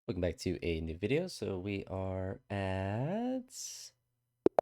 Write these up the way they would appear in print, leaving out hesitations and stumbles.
Welcome back to a new video. So we are at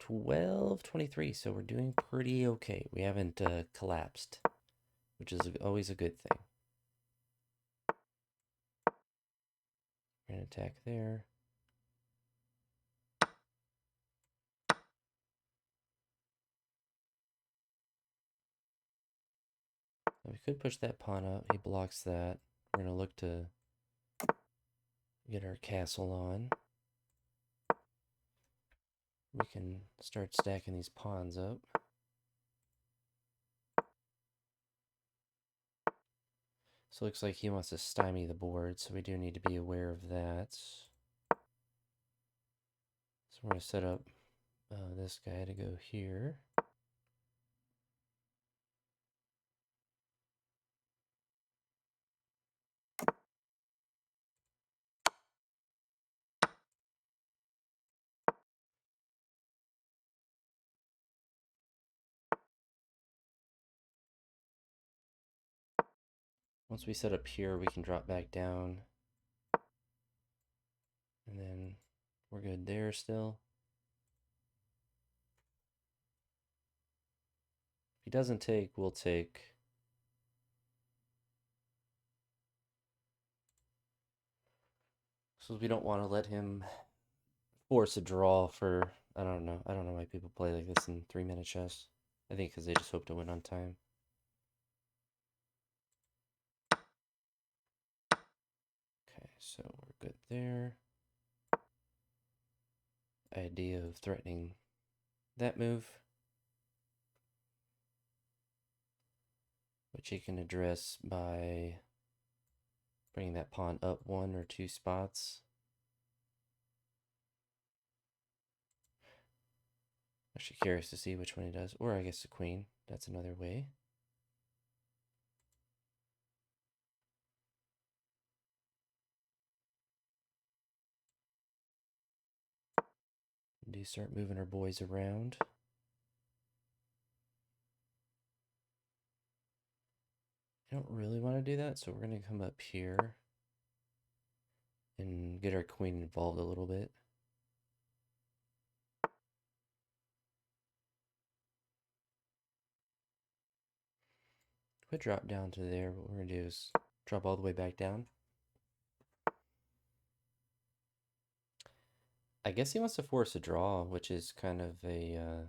12:23, so we're doing pretty okay. We haven't collapsed, which is always a good thing. We're gonna attack there. Now we could push that pawn up. He blocks that. We're gonna look to get our castle on. We can start stacking these pawns up. So it looks like he wants to stymie the board, so we do need to be aware of that. So we're going to set up this guy to go here. Once we set up here, we can drop back down. And then we're good there still. If he doesn't take, we'll take. So we don't want to let him force a draw for, I don't know. I don't know why people play like this in 3-minute chess. I think because they just hope to win on time. Okay, so we're good there. Idea of threatening that move, which he can address by bringing that pawn up 1 or 2 spots. Actually curious to see which one he does, or I guess the queen. That's another way. Do start moving our boys around. I don't really want to do that, so we're going to come up here and get our queen involved a little bit. If we drop down to there, what we're going to do is drop all the way back down. I guess he wants to force a draw, which is kind of a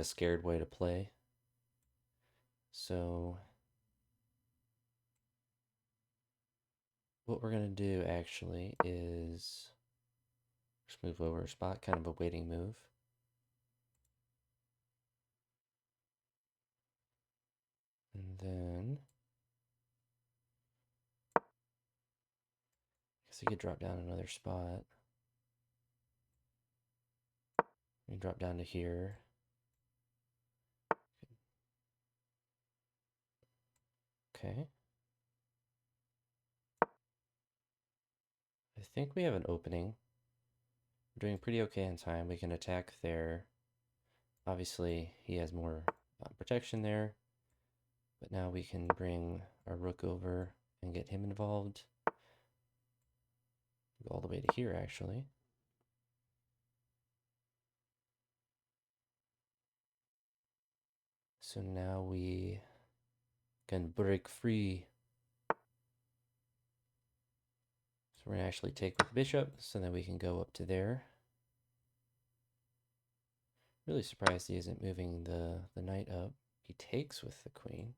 scared way to play. So what we're going to do actually is just move over a spot, kind of a waiting move. And then I guess I could drop down another spot. We drop down to here. Okay. I think we have an opening. We're doing pretty okay in time. We can attack there. Obviously, he has more protection there. But now we can bring our rook over and get him involved. Go all the way to here, actually. So now we can break free. So we're going to actually take with the bishop, so that we can go up to there. Really surprised he isn't moving the knight up. He takes with the queen.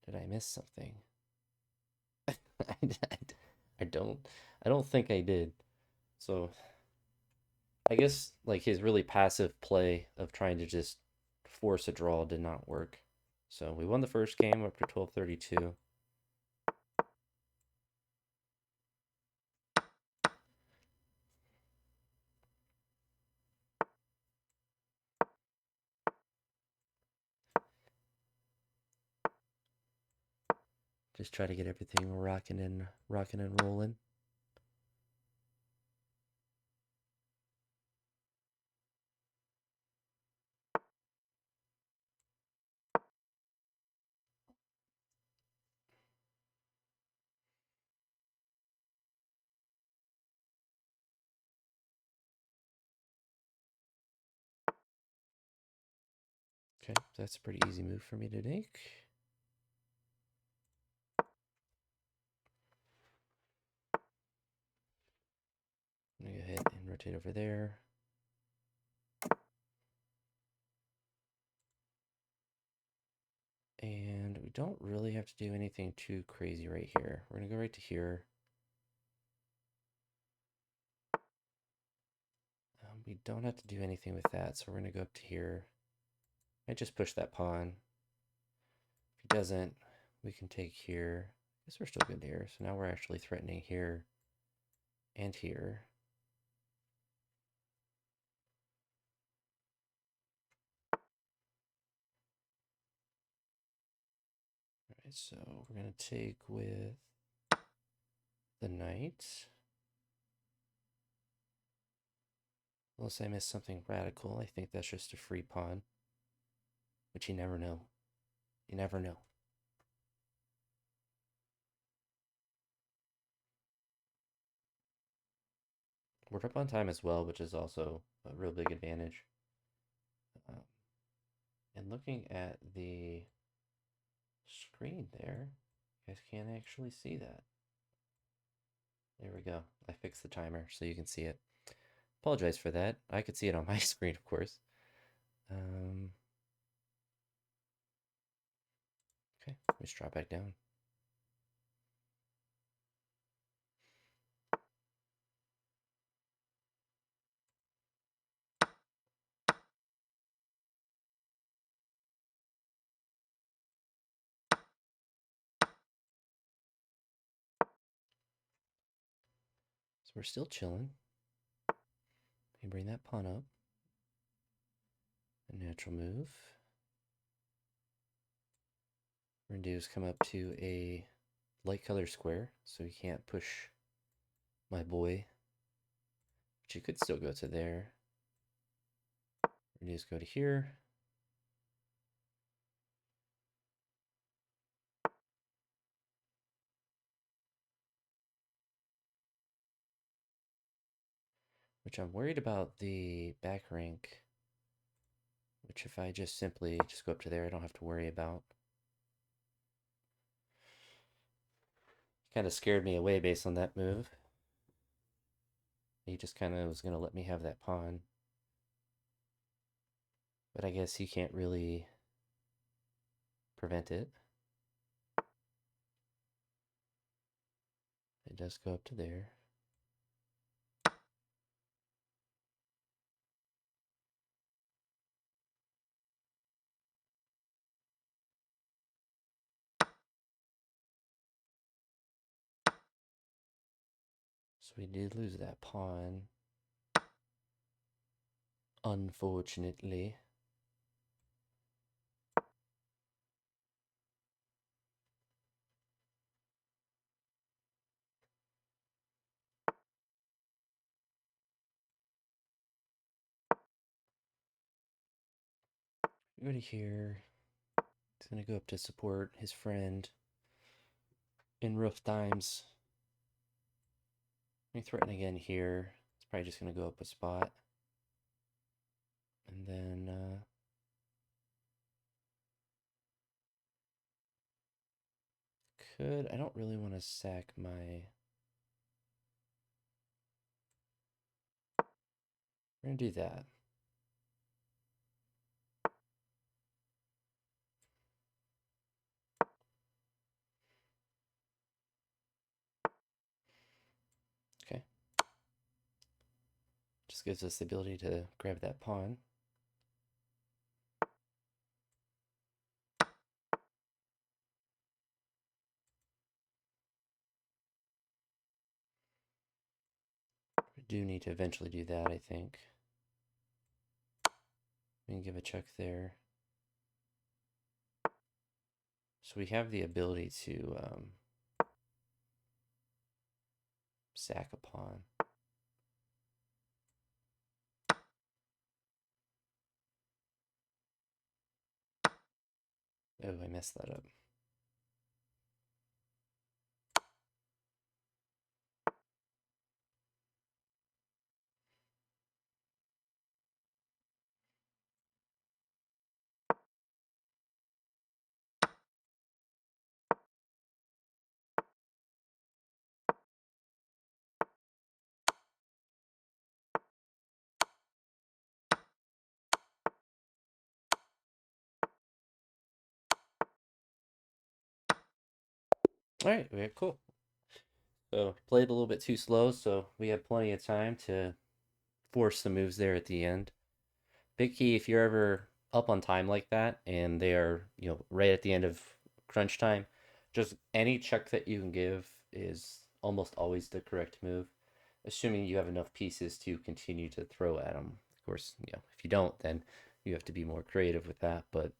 Did I miss something? I don't think I did. So I guess like his really passive play of trying to just force a draw did not work. So we won the first game up to 12:32. Just try to get everything rocking and rolling. Okay, that's a pretty easy move for me to make. I'm gonna go ahead and rotate over there. And we don't really have to do anything too crazy right here. We're gonna go right to here. We don't have to do anything with that, so we're gonna go up to here. I just push that pawn. If he doesn't, we can take here. I guess we're still good here. So now we're actually threatening here and here. All right, so we're gonna take with the knight. Unless I miss something radical, I think that's just a free pawn. But you never know. You never know. We're up on time as well, which is also a real big advantage. And looking at the screen there, you guys can't actually see that. There we go. I fixed the timer so you can see it. Apologize for that. I could see it on my screen, of course. Okay, let's drop back down. So we're still chilling. We bring that pawn up. A natural move. What we're gonna do is come up to a light color square, so he can't push my boy. But you could still go to there. We're gonna just go to here. Which I'm worried about the back rank. Which if I just simply just go up to there, I don't have to worry about. Kind of scared me away based on that move. He just kind of was going to let me have that pawn. But I guess he can't really prevent it. It does go up to there. So we did lose that pawn. Unfortunately. Go to here. He's going to go up to support his friend in rough times. We threaten again here. It's probably just going to go up a spot. And then I don't really want to sack my... We're going to do that. Okay. Just gives us the ability to grab that pawn. We do need to eventually do that, I think. We can give a check there. So we have the ability to sack a pawn. Oh, I messed that up. All right, very cool. So played a little bit too slow, so we have plenty of time to force some moves there at the end. Big key if you're ever up on time like that and they are, right at the end of crunch time, just any check that you can give is almost always the correct move, assuming you have enough pieces to continue to throw at them. Of course, if you don't, then you have to be more creative with that. But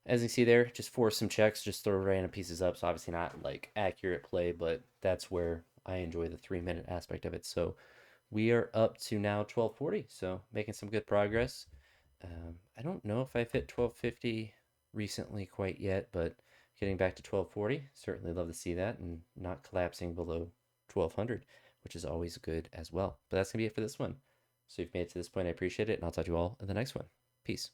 as you see there, just force some checks, just throw random pieces up. So obviously not like accurate play, but that's where I enjoy the 3 minute aspect of it. So we are up to now 1240, so making some good progress. I don't know if I've hit 1250 recently quite yet, but getting back to 1240, certainly love to see that and not collapsing below 1200, which is always good as well. But that's going to be it for this one. So if you've made it to this point, I appreciate it, and I'll talk to you all in the next one. Peace.